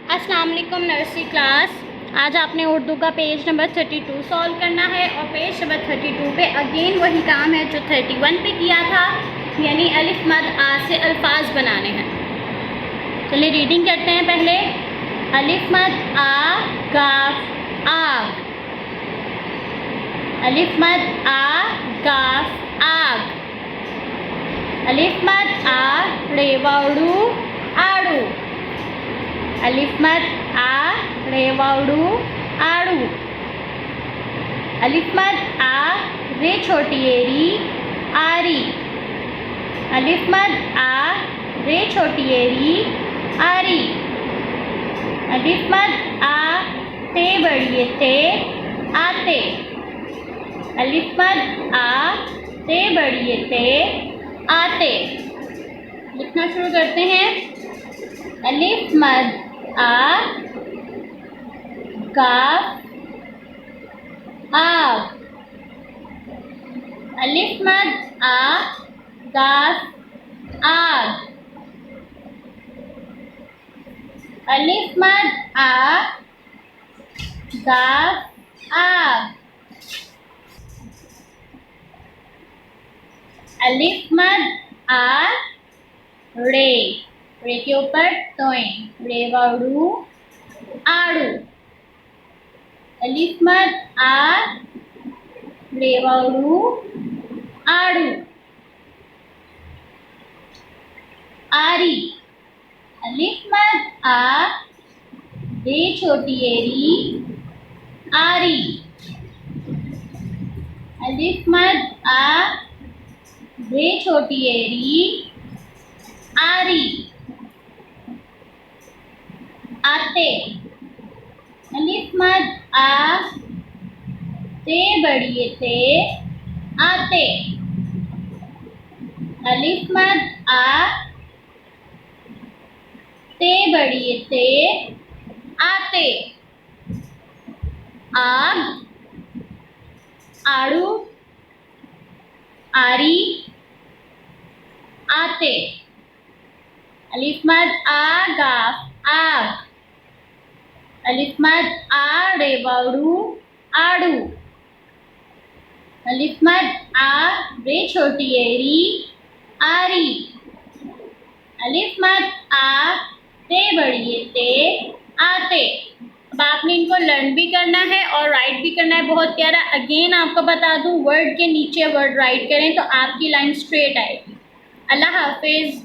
अस्सलाम वालेकुम nursery class. आज आपने उर्दू का पेज नंबर 32 सॉल्व करना है और पेज नंबर 32 पे अगेन वही काम है जो 31 पे किया था, यानी अलिफ मद आ से अल्फाज बनाने हैं। चलिए रीडिंग करते हैं। पहले अलिफ मद आ गाफ आग, अलिफ मद आ गाफ आग, अलिफ मद आ रेवाड़ू आड़ू, अलिफ मद आ रेवाड़ू आड़ू, अलिफ मद आ रे छोटी एरी आरी, अलिफ मद आ रे छोटी एरी आरी, अलिफ मद आ ते बड़ी ते आते, अलिफ मद आ ते बड़ी ते आते। लिखना शुरू करते हैं। अलिफ मद आ गाफ आग, अलिफ मद आ गाफ आग, अलिफ मद आ गाफ आग, अलिफ मद आ रे, रे के ऊपर तोए, रेवाड़ू आड़ू, अलिफ मद आ रेवाड़ू आड़ू, आरी, अलिफ मद आ रे छोटी एरी आरी, अलिफ मद आ रे छोटी एरी आरी, आते, अलिफ मद आ ते बड़ी ते आते, अलिफ मद आ ते बड़ी ते आते, आग आड़ू आरी आते, अलिफ मद आ गाफ आग, अलिफ मद आ रेवाड़ू आड़ू, अलिफ मद आ रे छोटी एरी आरी, अलिफ मद आ ते बड़ी ते आते। अब आपने इनको लर्न भी करना है और राइट भी करना है। बहुत प्यारा। अगेन आपको बता दूं, वर्ड के नीचे वर्ड राइट करें तो आपकी लाइन स्ट्रेट आएगी। अल्लाह हाफिज़।